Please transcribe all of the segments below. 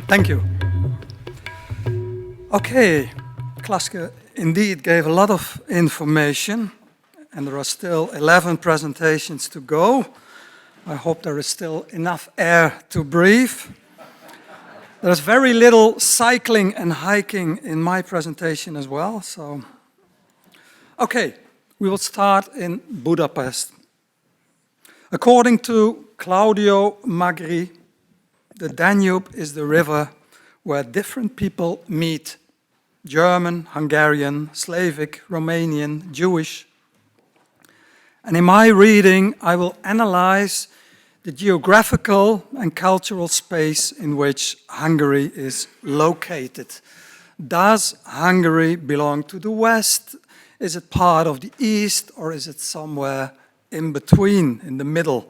Thank you. Okay, Klaske indeed gave a lot of information, and there are still 11 presentations to go. I hope there is still enough air to breathe. There's very little cycling and hiking in my presentation as well, so... Okay, we will start in Budapest. According to Claudio Magri, the Danube is the river where different people meet. German, Hungarian, Slavic, Romanian, Jewish. And in my reading, I will analyze the geographical and cultural space in which Hungary is located. Does Hungary belong to the West? Is it part of the East, or is it somewhere in between, in the middle?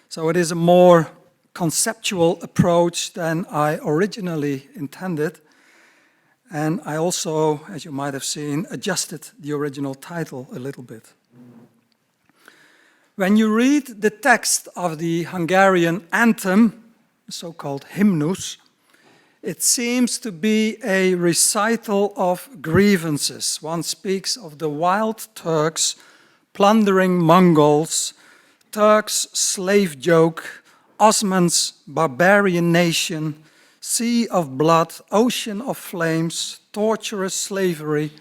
So it is a more conceptual approach than I originally intended. And I also, as you might have seen, adjusted the original title a little bit. When you read the text of the Hungarian anthem, the so-called hymnus, it seems to be a recital of grievances. One speaks of the wild Turks plundering Mongols, Turks' slave joke, Osman's barbarian nation, sea of blood, ocean of flames, torturous slavery.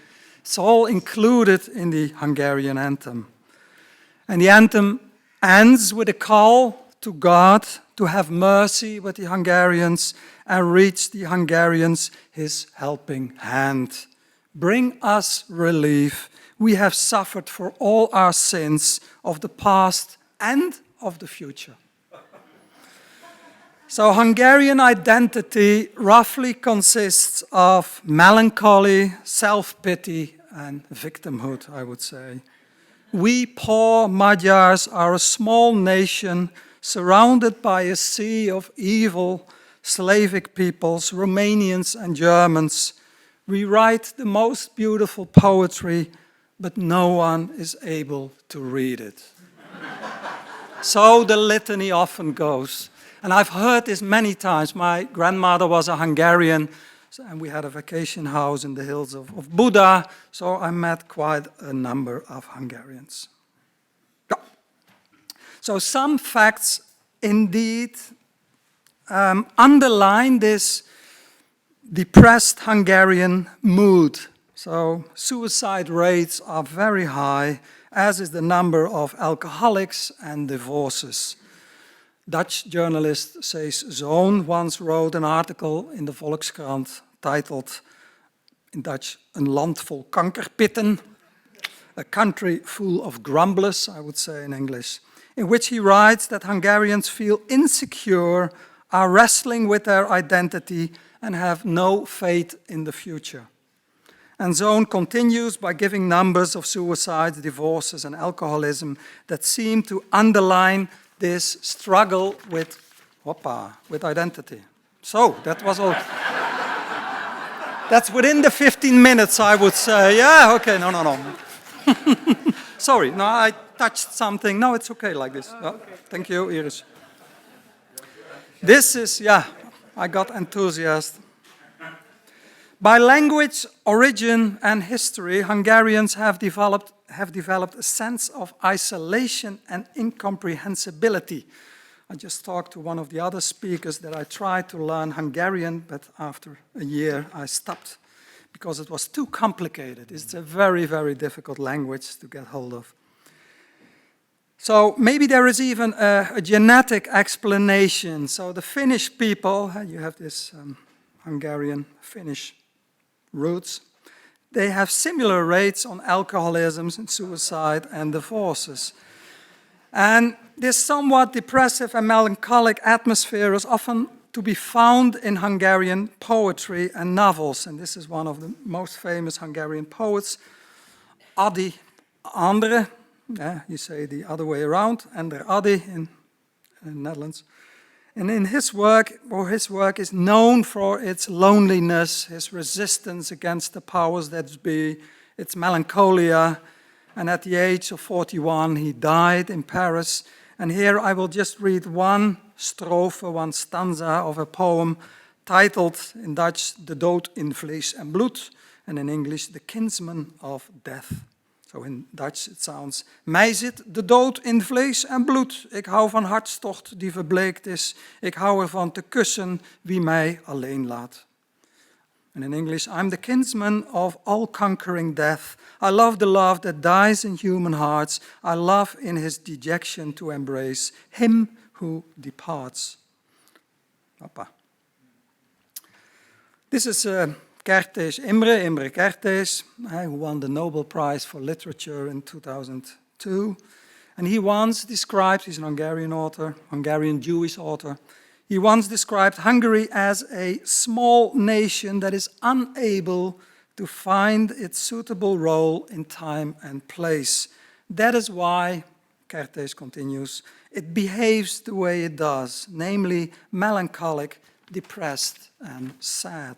It's all included in the Hungarian anthem. And the anthem ends with a call to God to have mercy with the Hungarians and reach the Hungarians his helping hand. Bring us relief. We have suffered for all our sins of the past and of the future. So Hungarian identity roughly consists of melancholy, self-pity, and victimhood, I would say. We poor Magyars are a small nation surrounded by a sea of evil Slavic peoples, Romanians and Germans. We write the most beautiful poetry, but no one is able to read it. So the litany often goes. And I've heard this many times. My grandmother was a Hungarian, and we had a vacation house in the hills of Buda, so I met quite a number of Hungarians. Yeah. So some facts indeed underline this depressed Hungarian mood. So suicide rates are very high, as is the number of alcoholics and divorces. Dutch journalist Cees Zoon once wrote an article in the Volkskrant titled, in Dutch, Een land vol kankerpitten, a country full of grumblers, I would say in English, in which he writes that Hungarians feel insecure, are wrestling with their identity, and have no faith in the future. And Zoon continues by giving numbers of suicides, divorces, and alcoholism that seem to underline this struggle with identity. So, that was all. That's within the 15 minutes, I would say. Yeah, okay, no. Sorry, no, I touched something. No, it's okay like this. Oh, okay. Thank you, Iris. This is, yeah, I got enthusiastic. By language, origin, and history, Hungarians have developed a sense of isolation and incomprehensibility. I just talked to one of the other speakers that I tried to learn Hungarian, but after a year I stopped because it was too complicated. It's a very, very difficult language to get hold of. So maybe there is even a genetic explanation. So the Finnish people, you have this Hungarian Finnish roots, they have similar rates on alcoholism and suicide and divorces. And this somewhat depressive and melancholic atmosphere is often to be found in Hungarian poetry and novels. And this is one of the most famous Hungarian poets, Adi Andre. You say the other way around, Endre Adi in the Netherlands. And in his work is known for its loneliness, his resistance against the powers that be, its melancholia. And at the age of 41, he died in Paris. And here I will just read one strophe, one stanza of a poem titled in Dutch, De dood in vlees en bloed, and in English, The Kinsman of Death. So in Dutch it sounds, mij zit de dood in vlees en bloed. Ik hou van hartstocht die verbleekt is. Ik hou ervan te kussen wie mij alleen laat. And in English, I'm the kinsman of all-conquering death. I love the love that dies in human hearts. I love in his dejection to embrace him who departs. Papa. This is Kertész Imre Kertész, who won the Nobel Prize for Literature in 2002. And he once described, he's an Hungarian author, Hungarian Jewish author, he once described Hungary as a small nation that is unable to find its suitable role in time and place. That is why, Kertész continues, it behaves the way it does, namely melancholic, depressed, and sad.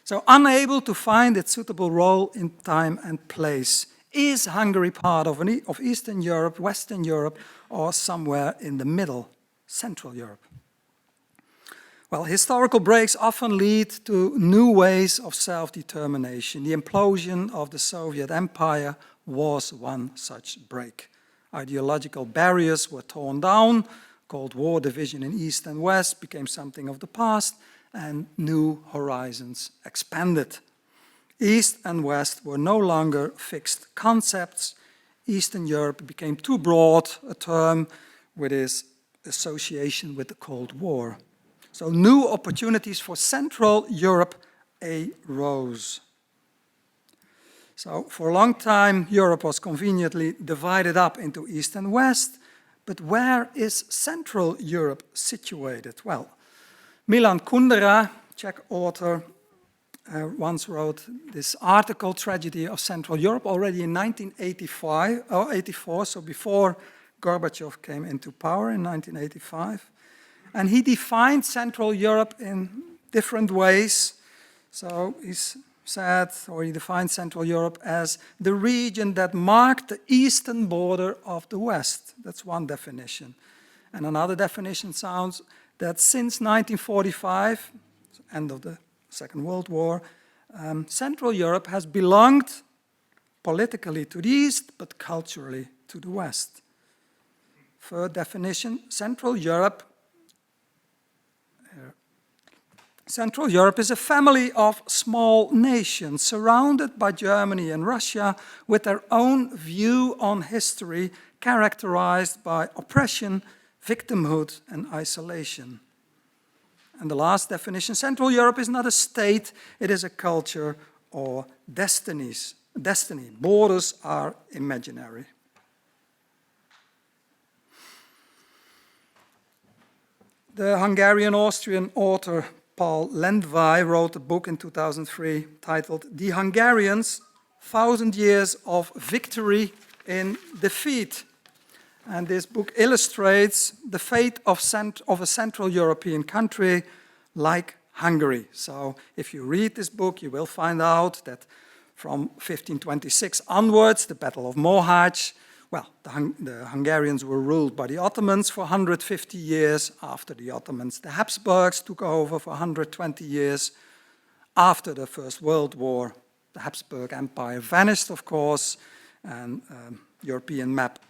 So unable to find its suitable role in time and place. Is Hungary part of Eastern Europe, Western Europe, or somewhere in the middle, Central Europe? Well, historical breaks often lead to new ways of self-determination. The implosion of the Soviet Empire was one such break. Ideological barriers were torn down, Cold War division in East and West became something of the past, and new horizons expanded. East and West were no longer fixed concepts. Eastern Europe became too broad a term with its association with the Cold War. So new opportunities for Central Europe arose. So for a long time, Europe was conveniently divided up into East and West, but where is Central Europe situated? Well, Milan Kundera, Czech author, once wrote this article, Tragedy of Central Europe, already in 1984, so before Gorbachev came into power in 1985. And he defined Central Europe in different ways. So he defined Central Europe as the region that marked the eastern border of the West. That's one definition. And another definition sounds that since 1945, end of the Second World War, Central Europe has belonged politically to the East, but culturally to the West. Third definition, Central Europe is a family of small nations surrounded by Germany and Russia with their own view on history characterized by oppression, victimhood, and isolation. And the last definition, Central Europe is not a state, it is a culture or destiny. Borders are imaginary. The Hungarian-Austrian author Paul Lendvai wrote a book in 2003 titled The Hungarians, 1,000 Years of Victory in Defeat. And this book illustrates the fate of a Central European country like Hungary. So if you read this book, you will find out that from 1526 onwards, the Battle of Mohács, well, the Hungarians were ruled by the Ottomans for 150 years. After the Ottomans, the Habsburgs took over for 120 years. After the First World War, the Habsburg Empire vanished, of course, and European map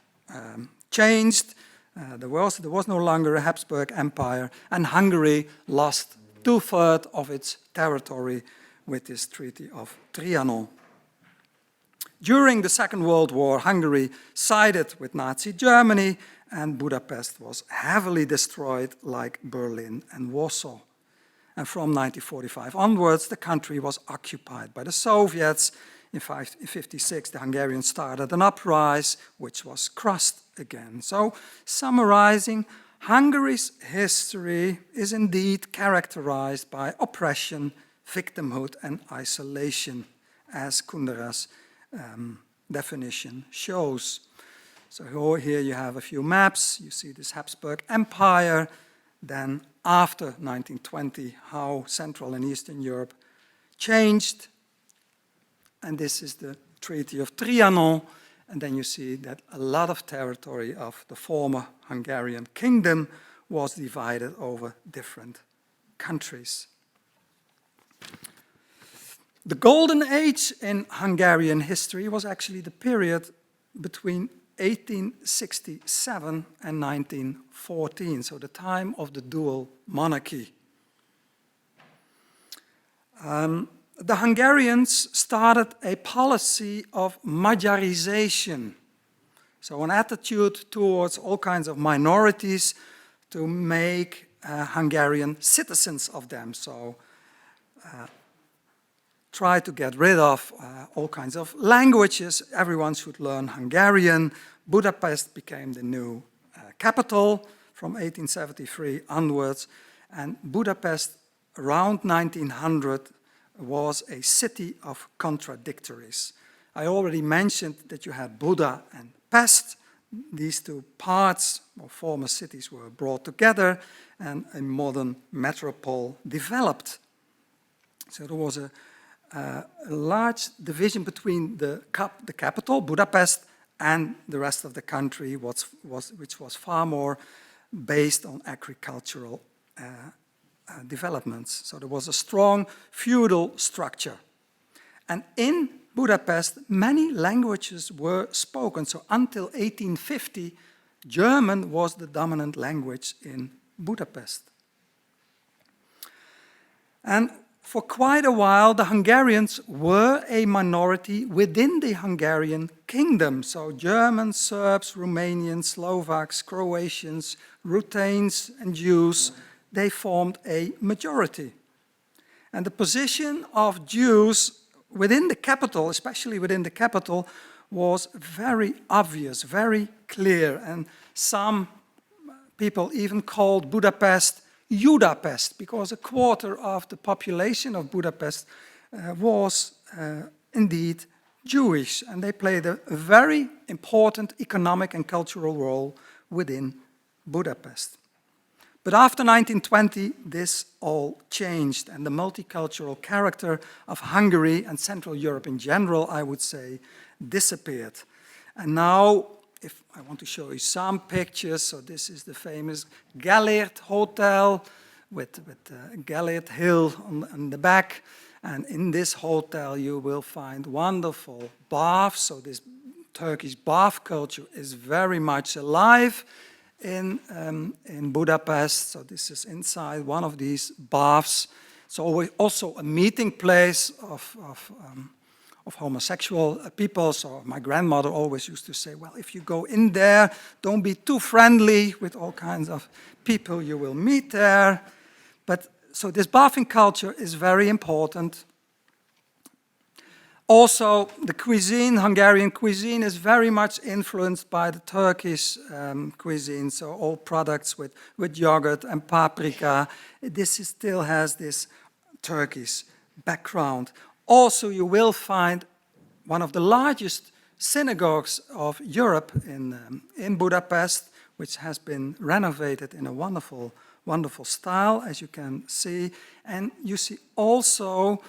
changed. There was no longer a Habsburg Empire, and Hungary lost 2/3 of its territory with this Treaty of Trianon. During the Second World War, Hungary sided with Nazi Germany, and Budapest was heavily destroyed like Berlin and Warsaw. And from 1945 onwards, the country was occupied by the Soviets. In 1956, the Hungarians started an uprising, which was crushed again. So, summarizing, Hungary's history is indeed characterized by oppression, victimhood, and isolation, as Kundera's definition shows. So here you have a few maps. You see this Habsburg Empire. Then after 1920, how Central and Eastern Europe changed. And this is the Treaty of Trianon. And then you see that a lot of territory of the former Hungarian kingdom was divided over different countries. The golden age in Hungarian history was actually the period between 1867 and 1914, so the time of the dual monarchy. The Hungarians started a policy of Magyarization, so an attitude towards all kinds of minorities to make Hungarian citizens of them. So try to get rid of all kinds of languages. Everyone should learn Hungarian. Budapest became the new capital from 1873 onwards, and Budapest around 1900 was a city of contradictories. I already mentioned that you had Buda and Pest. These two parts of former cities were brought together and a modern metropole developed. So there was a large division between the capital, Budapest, and the rest of the country, which was far more based on agricultural developments. So there was a strong feudal structure. And in Budapest, many languages were spoken. So until 1850, German was the dominant language in Budapest. And for quite a while, the Hungarians were a minority within the Hungarian kingdom. So Germans, Serbs, Romanians, Slovaks, Croatians, Ruthenes, and Jews, they formed a majority. And the position of Jews within the capital, especially within the capital, was very obvious, very clear. And some people even called Budapest Judapest, because a quarter of the population of Budapest was indeed Jewish, and they played a very important economic and cultural role within Budapest. But after 1920, this all changed, and the multicultural character of Hungary and Central Europe in general, I would say, disappeared. And now, if I want to show you some pictures, so this is the famous Gellert Hotel with Gellert Hill on the back. And in this hotel you will find wonderful baths. So this Turkish bath culture is very much alive in Budapest. So this is inside one of these baths. It's also a meeting place of homosexual people. So my grandmother always used to say, well, if you go in there, don't be too friendly with all kinds of people you will meet there. But so this bathing culture is very important. Also, the cuisine, Hungarian cuisine, is very much influenced by the Turkish cuisine. So all products with yogurt and paprika, this still has this Turkish background. Also, you will find one of the largest synagogues of Europe in Budapest, which has been renovated in a wonderful style, as you can see. And you see also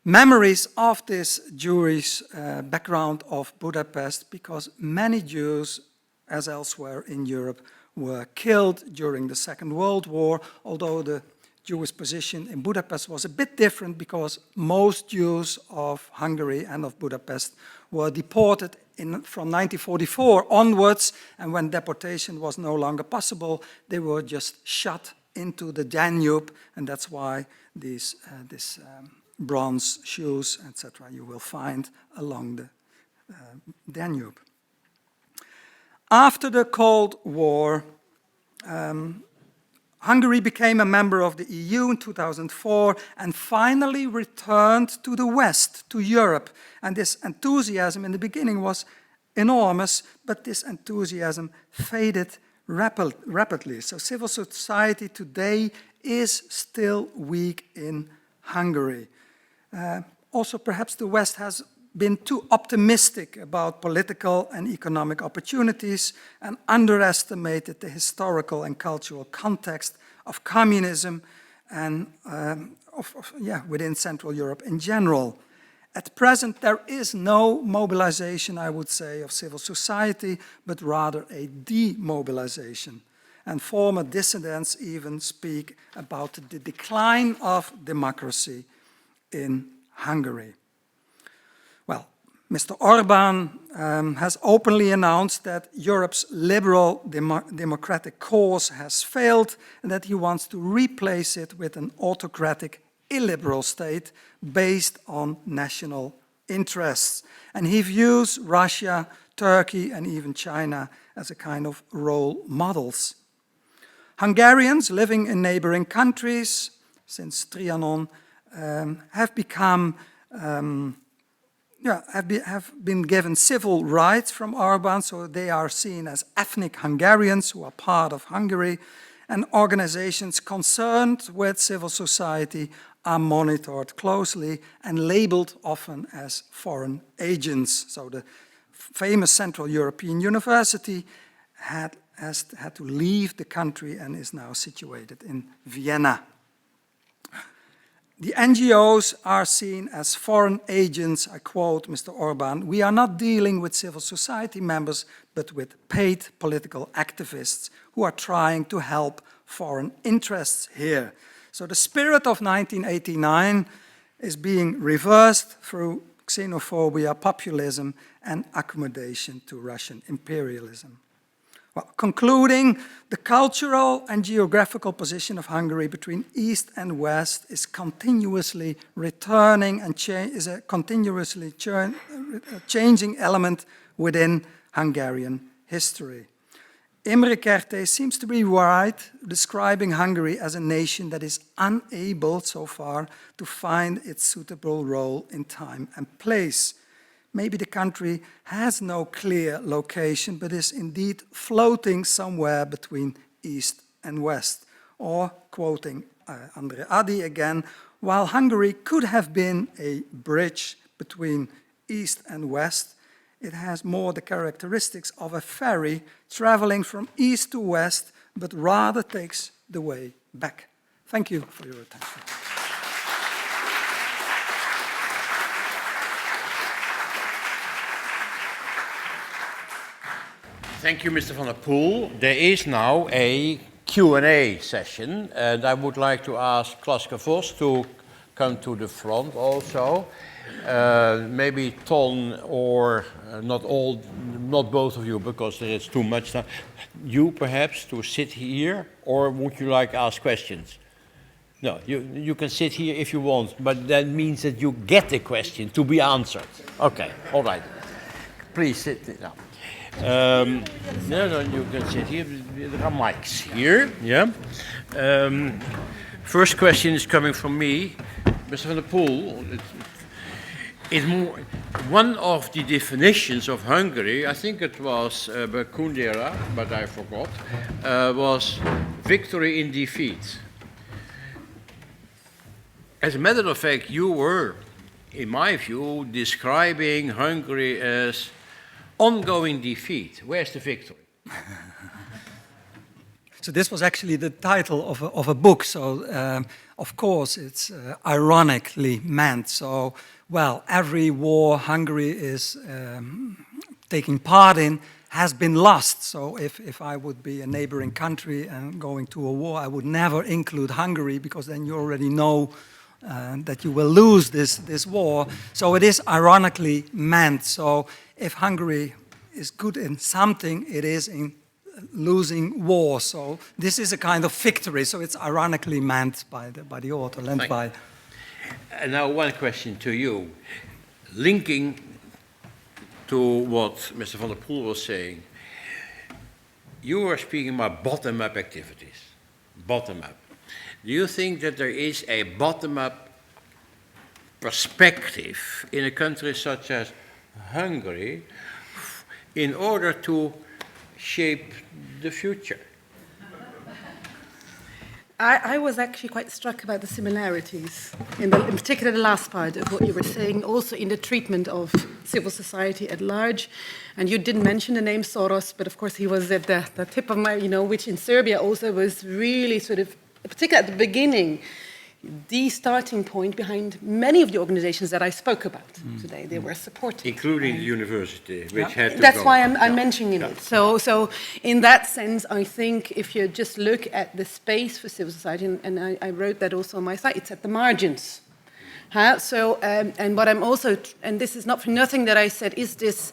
memories of this Jewish background of Budapest, because many Jews, as elsewhere in Europe, were killed during the Second World War, although the Jewish position in Budapest was a bit different, because most Jews of Hungary and of Budapest were deported from 1944 onwards, and when deportation was no longer possible, they were just shot into the Danube, and that's why these bronze shoes, etc., you will find along the Danube. After the Cold War, Hungary became a member of the EU in 2004 and finally returned to the West, to Europe. And this enthusiasm in the beginning was enormous, but this enthusiasm faded rapidly. So civil society today is still weak in Hungary. Also, perhaps the West has been too optimistic about political and economic opportunities and underestimated the historical and cultural context of communism and within Central Europe in general. At present, there is no mobilization, I would say, of civil society, but rather a demobilization. and former dissidents even speak about the decline of democracy in Hungary. Well, Mr. Orbán has openly announced that Europe's liberal democratic course has failed and that he wants to replace it with an autocratic, illiberal state based on national interests. And he views Russia, Turkey, and even China as a kind of role models. Hungarians living in neighboring countries since Trianon have been given civil rights from Orbán, so they are seen as ethnic Hungarians who are part of Hungary, and organizations concerned with civil society are monitored closely and labeled often as foreign agents. So the famous Central European University had to leave the country and is now situated in Vienna. The NGOs are seen as foreign agents. I quote Mr. Orbán, "We are not dealing with civil society members, but with paid political activists who are trying to help foreign interests here." So the spirit of 1989 is being reversed through xenophobia, populism, and accommodation to Russian imperialism. Well, concluding, the cultural and geographical position of Hungary between East and West is continuously returning and is a continuously changing element within Hungarian history. Imre Kertész seems to be right, describing Hungary as a nation that is unable so far to find its suitable role in time and place. Maybe the country has no clear location, but is indeed floating somewhere between East and West. Or, quoting Andre Adi again, while Hungary could have been a bridge between East and West, it has more the characteristics of a ferry traveling from East to West, but rather takes the way back. Thank you for your attention. Thank you, Mr. van der Poel. There is now a Q&A session, and I would like to ask Klaske Vos to come to the front also. Maybe Ton or not both of you, because there is too much time. You perhaps to sit here, or would you like to ask questions? No, you can sit here if you want, but that means that you get a question to be answered. Okay, all right. Please sit now. No, you can sit here. There are mics here. Yeah. First question is coming from me, Mr. van der Poel. One of the definitions of Hungary, I think it was by Kundera, but I forgot, was victory in defeat. As a matter of fact, you were, in my view, describing Hungary as ongoing defeat. Where's the victory? So this was actually the title of a book. So of course it's ironically meant. So well, every war Hungary is taking part in has been lost. So if I would be a neighboring country and going to a war, I would never include Hungary, because then you already know that you will lose this war. So it is ironically meant. So if Hungary is good in something, it is in losing war. So this is a kind of victory. So it's ironically meant by the author, Lendvai. And now one question to you. Linking to what Mr. van der Poel was saying, you were speaking about bottom-up activities. Bottom-up. Do you think that there is a bottom-up perspective in a country such as Hungary in order to shape the future? I was actually quite struck about the similarities, in particular the last part of what you were saying, also in the treatment of civil society at large. And you didn't mention the name Soros, but of course he was at the tip of my, which in Serbia also was really sort of, particularly at the beginning, the starting point behind many of the organizations that I spoke about today. They were supportive. Including the university, which had to That's go. why I'm mentioning it. So in that sense, I think if you just look at the space for civil society, and I wrote that also on my site, it's at the margins. And what I'm also, and this is not for nothing that I said, is this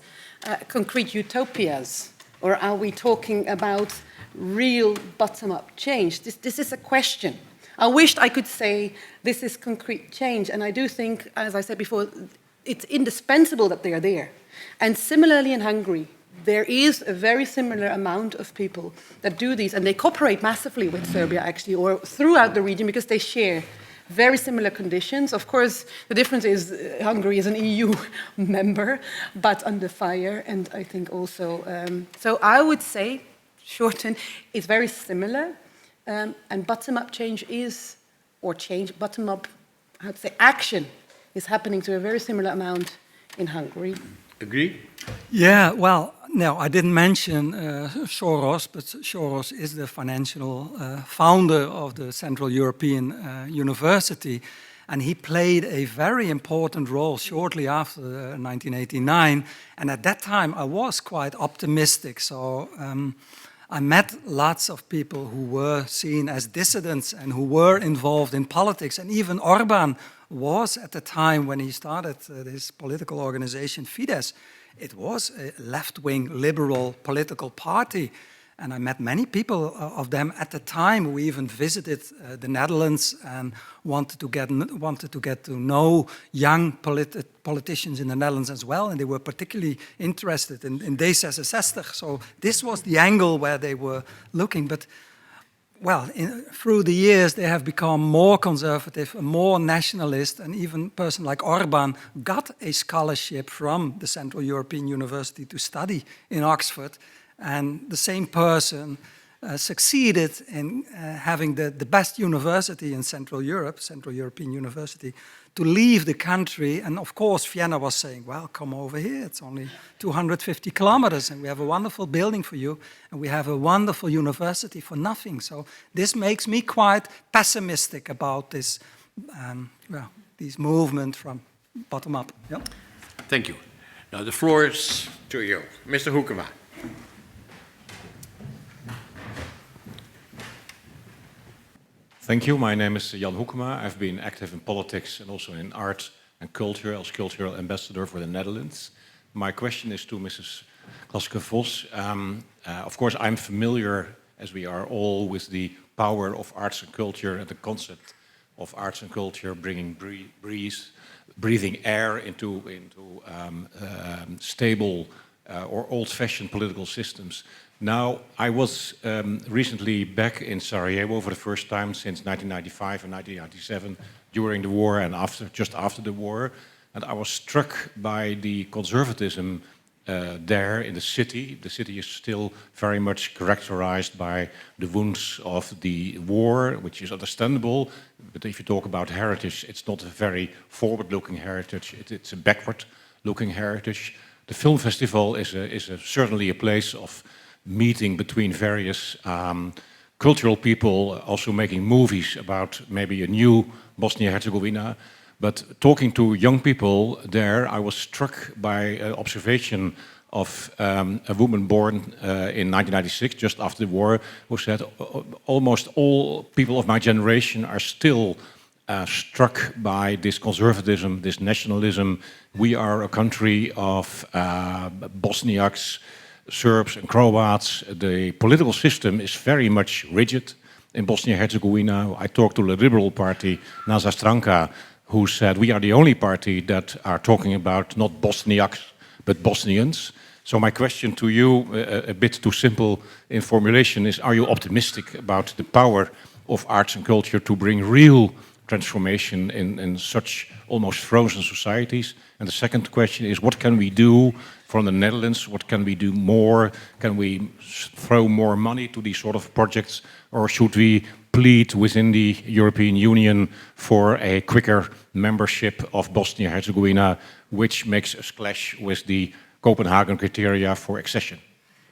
concrete utopias? Or are we talking about real bottom-up change? This is a question. I wished I could say this is concrete change, and I do think, as I said before, it's indispensable that they are there. And similarly in Hungary, there is a very similar amount of people that do these, and they cooperate massively with Serbia, actually, or throughout the region, because they share very similar conditions. Of course, the difference is Hungary is an EU member, but under fire, and I think also... so I would say, shorten, it's very similar, and bottom-up change is, or change, bottom-up, how to say, action is happening to a very similar amount in Hungary. Agree? Yeah, well, no, I didn't mention Soros, but Soros is the financial founder of the Central European University, and he played a very important role shortly after 1989, and at that time I was quite optimistic, so I met lots of people who were seen as dissidents and who were involved in politics, and even Orbán was, at the time when he started his political organization, Fidesz, it was a left-wing liberal political party. And I met many people of them at the time. We even visited the Netherlands and wanted to get to know young politicians in the Netherlands as well. And they were particularly interested in D66. So this was the angle where they were looking. But well, through the years, they have become more conservative, more nationalist, and even a person like Orbán got a scholarship from the Central European University to study in Oxford. And the same person succeeded in having the best university in Central Europe, Central European University, to leave the country. And of course, Vienna was saying, well, come over here. It's only 250 kilometers, and we have a wonderful building for you, and we have a wonderful university for nothing. So this makes me quite pessimistic about this, this movement from bottom up. Yep. Thank you. Now the floor is to you. Mr. Hoekema. Thank you. My name is Jan Hoekema. I've been active in politics and also in art and culture as cultural ambassador for the Netherlands. My question is to Mrs. Klaske-Vos. Of course, I'm familiar, as we are all, with the power of arts and culture and the concept of arts and culture bringing breathing air into stable or old-fashioned political systems. Now, I was recently back in Sarajevo for the first time since 1995 and 1997, during the war and just after the war, and I was struck by the conservatism there in the city. The city is still very much characterized by the wounds of the war, which is understandable, but if you talk about heritage, it's not a very forward-looking heritage, it's a backward-looking heritage. The film festival is certainly a place of meeting between various cultural people, also making movies about maybe a new Bosnia-Herzegovina. But talking to young people there, I was struck by an observation of a woman born in 1996, just after the war, who said almost all people of my generation are still struck by this conservatism, this nationalism. We are a country of Bosniaks, Serbs and Croats. The political system is very much rigid in Bosnia-Herzegovina. I talked to the Liberal Party, Naza Stranka, who said we are the only party that are talking about not Bosniaks, but Bosnians. So my question to you, a bit too simple in formulation, is are you optimistic about the power of arts and culture to bring real transformation in such almost frozen societies? And the second question is, what can we do from the Netherlands? What can we do more? Can we throw more money to these sort of projects? Or should we plead within the European Union for a quicker membership of Bosnia-Herzegovina, which makes us clash with the Copenhagen criteria for accession?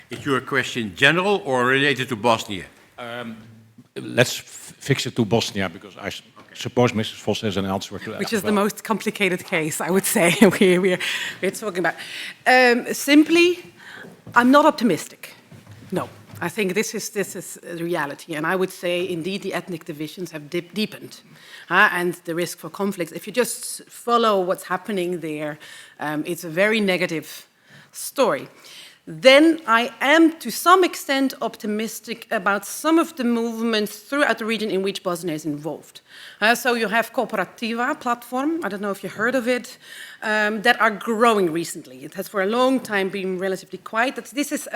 Is your question general or related to Bosnia? Let's fix it to Bosnia, because suppose Mrs. Vos has an answer to that. Which is well. the most complicated case, I would say, we're talking about. Simply, I'm not optimistic. No, I think this is a reality. And I would say, indeed, the ethnic divisions have deepened. And the risk for conflicts, if you just follow what's happening there, it's a very negative story. Then I am, to some extent, optimistic about some of the movements throughout the region in which Bosnia is involved. So you have Cooperativa platform, I don't know if you heard of it, that are growing recently. It has for a long time been relatively quiet. This is,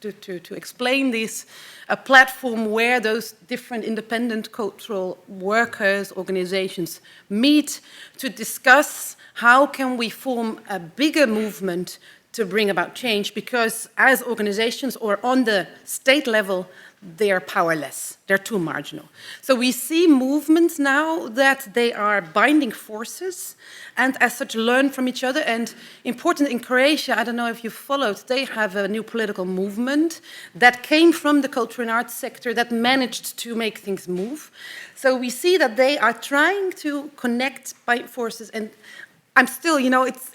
to explain this, a platform where those different independent cultural workers, organizations meet to discuss how can we form a bigger movement to bring about change, because as organizations or on the state level, they are powerless. They're too marginal. So we see movements now that they are binding forces and as such learn from each other. And important in Croatia, I don't know if you followed, they have a new political movement that came from the culture and arts sector that managed to make things move. So we see that they are trying to connect by forces, and I'm still,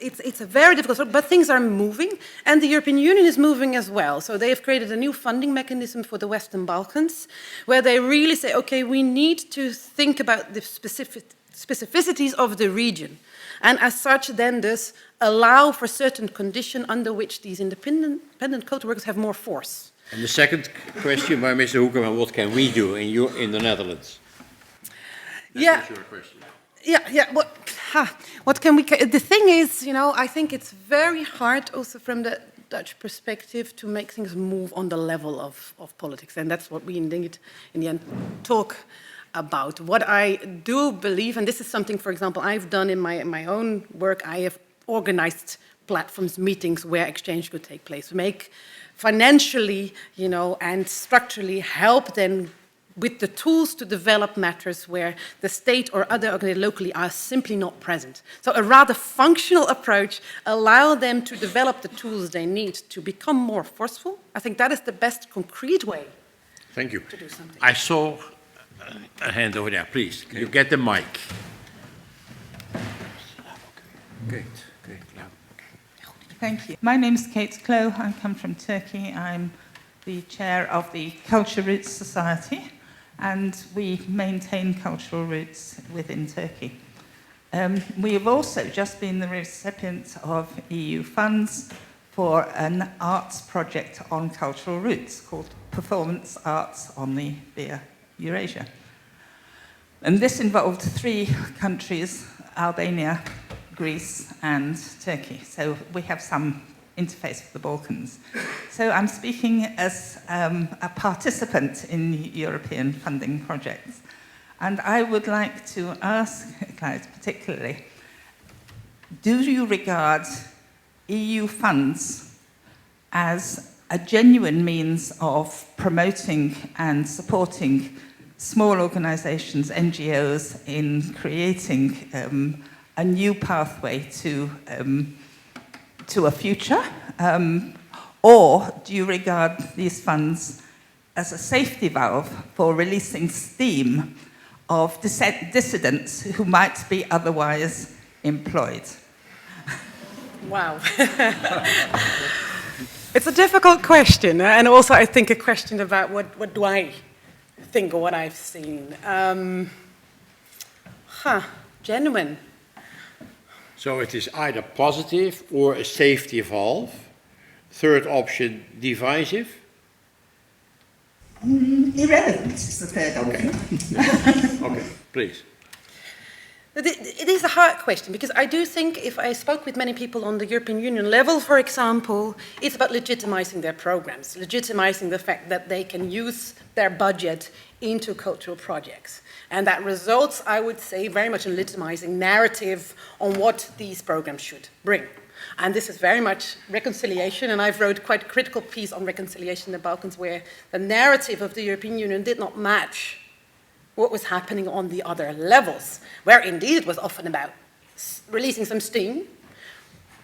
it's a very difficult story, but things are moving, and the European Union is moving as well. So they have created a new funding mechanism for the Western Balkans, where they really say, okay, we need to think about the specificities of the region, and as such, then this allow for certain conditions under which these independent culture workers have more force. And the second question by Mr. Hoekeman, what can we do in the Netherlands? That was your question. Yeah. What can we? The thing is, I think it's very hard, also from the Dutch perspective, to make things move on the level of politics, and that's what we indeed, in the end, talk about. What I do believe, and this is something, for example, I've done in my own work. I have organized platforms, meetings where exchange could take place, make financially, and structurally help them with the tools to develop matters where the state or other organizations locally are simply not present. So a rather functional approach, allow them to develop the tools they need to become more forceful. I think that is the best concrete way. Thank you. To do something. I saw a hand over there, please. Can you get the mic? Great. Thank you. My name is Kate Clough. I come from Turkey. I'm the chair of the Culture Roots Society, and we maintain cultural roots within Turkey. We have also just been the recipient of EU funds for an arts project on cultural roots called Performance Arts on the Via Eurasia. And this involved 3 countries, Albania, Greece and Turkey. So we have some interface with the Balkans. So I'm speaking as a participant in European funding projects. And I would like to ask, guys, particularly, do you regard EU funds as a genuine means of promoting and supporting small organizations, NGOs, in creating a new pathway to a future? Or do you regard these funds as a safety valve for releasing steam of dissidents who might be otherwise employed? Wow. It's a difficult question, and also I think a question about what do I think or what I've seen. Genuine. So it is either positive or a safety valve. Third option, divisive. Irrelevant is the third option. Okay, please. It is a hard question, because I do think, if I spoke with many people on the European Union level, for example, it's about legitimizing their programs, legitimizing the fact that they can use their budget into cultural projects. And that results, I would say, very much in legitimizing narrative on what these programs should bring. And this is very much reconciliation, and I've wrote quite a critical piece on reconciliation in the Balkans, where the narrative of the European Union did not match what was happening on the other levels, where indeed it was often about releasing some steam,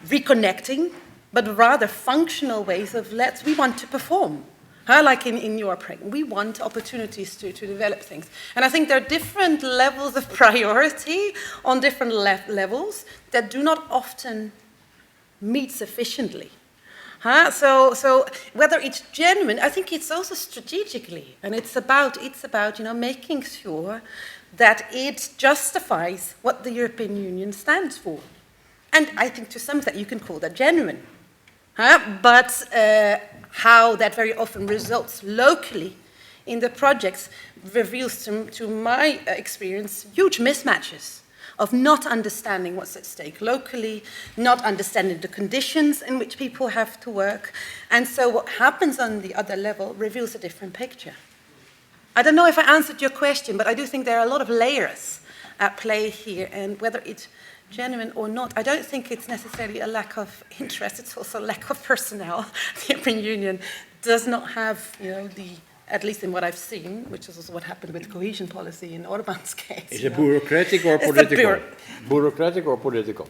reconnecting, but rather functional ways of we want to perform. Like in your program, we want opportunities to develop things. And I think there are different levels of priority on different levels that do not often meet sufficiently. So whether it's genuine, I think it's also strategically, and it's about making sure that it justifies what the European Union stands for. And I think to some extent you can call that genuine. But how that very often results locally in the projects reveals, to my experience, huge mismatches of not understanding what's at stake locally, not understanding the conditions in which people have to work. And so what happens on the other level reveals a different picture. I don't know if I answered your question, but I do think there are a lot of layers at play here, and whether it's genuine or not, I don't think it's necessarily a lack of interest, it's also a lack of personnel. The European Union does not have, at least in what I've seen, which is also what happened with cohesion policy in Orban's case. Is it bureaucratic or political? Bureaucratic or political?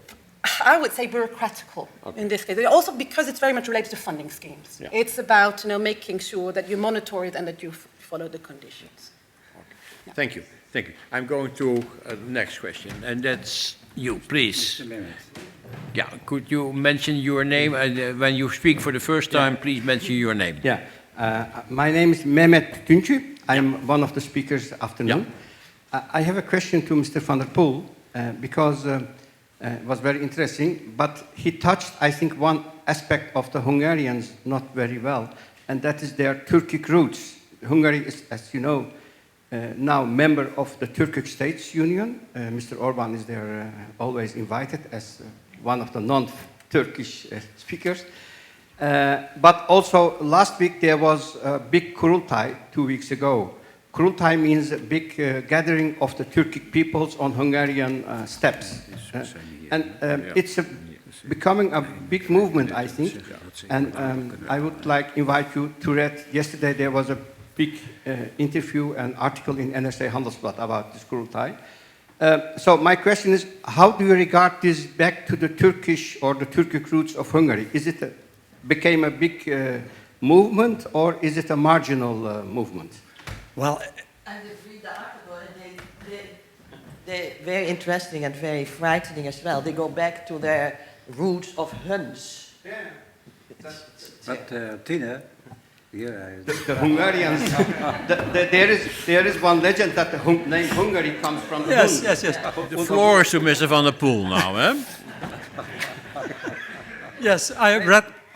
I would say bureaucratical in this case. Also because it's very much related to funding schemes. Yeah. It's about making sure that you monitor it and that you follow the conditions. Okay. Yeah. Thank you. Thank you. I'm going to the next question, and that's you, please. Yeah, could you mention your name? When you speak for the first time, please mention your name. Yeah, my name is Mehmet Tuncu. I'm one of the speakers this afternoon. I have a question to Mr. van der Poel, because it was very interesting, but he touched, I think, one aspect of the Hungarians not very well, and that is their Turkic roots. Hungary is, as you know, now member of the Turkic States Union. Mr. Orban is there, always invited as one of the non-Turkish speakers. But also last week there was a big Kurultai 2 weeks ago. Kurultai means a big gathering of the Turkic peoples on Hungarian steppes. It's becoming a big movement, I think. And I would like to invite you to read. Yesterday there was a big interview and article in NRC Handelsblad about this Kurultai. So my question is, how do you regard this back to the Turkish or the Turkic roots of Hungary? Is it became a big movement, or is it a marginal movement? Well, I read the article, and they're very interesting and very frightening as well. They go back to their roots of Huns. Yeah. But Tine, the Hungarians, there is one legend that the name Hungary comes from the Huns. Yes. The floor is to Mr. van der Poel now, eh? Yes, I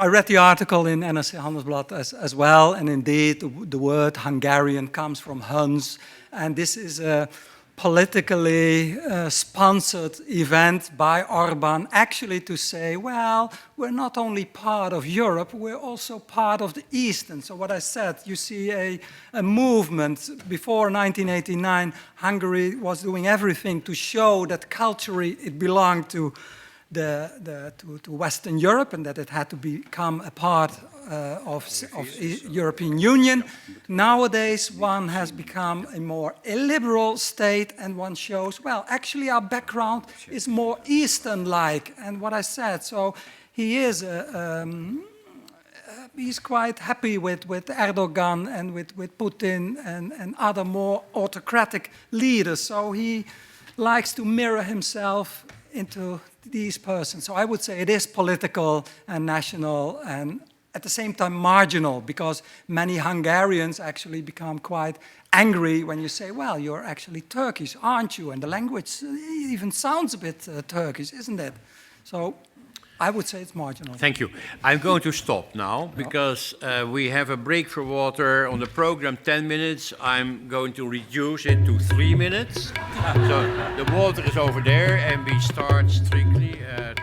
read the article in NRC Handelsblad as well, and indeed the word Hungarian comes from Huns, and this is a politically sponsored event by Orban, actually to say, well, we're not only part of Europe, we're also part of the East. And so what I said, you see a movement. Before 1989, Hungary was doing everything to show that culturally it belonged to to Western Europe, and that it had to become a part of European Union. Nowadays, one has become a more illiberal state, and one shows, well, actually our background is more Eastern-like. And what I said, so he is he's quite happy with Erdogan and with Putin and other more autocratic leaders. So he likes to mirror himself into these persons. So I would say it is political and national and at the same time marginal, because many Hungarians actually become quite angry when you say, well, you're actually Turkish, aren't you? And the language even sounds a bit Turkish, isn't it? So I would say it's marginal. Thank you. I'm going to stop now because we have a break for water on the program, 10 minutes. I'm going to reduce it to 3 minutes. So the water is over there and we start strictly at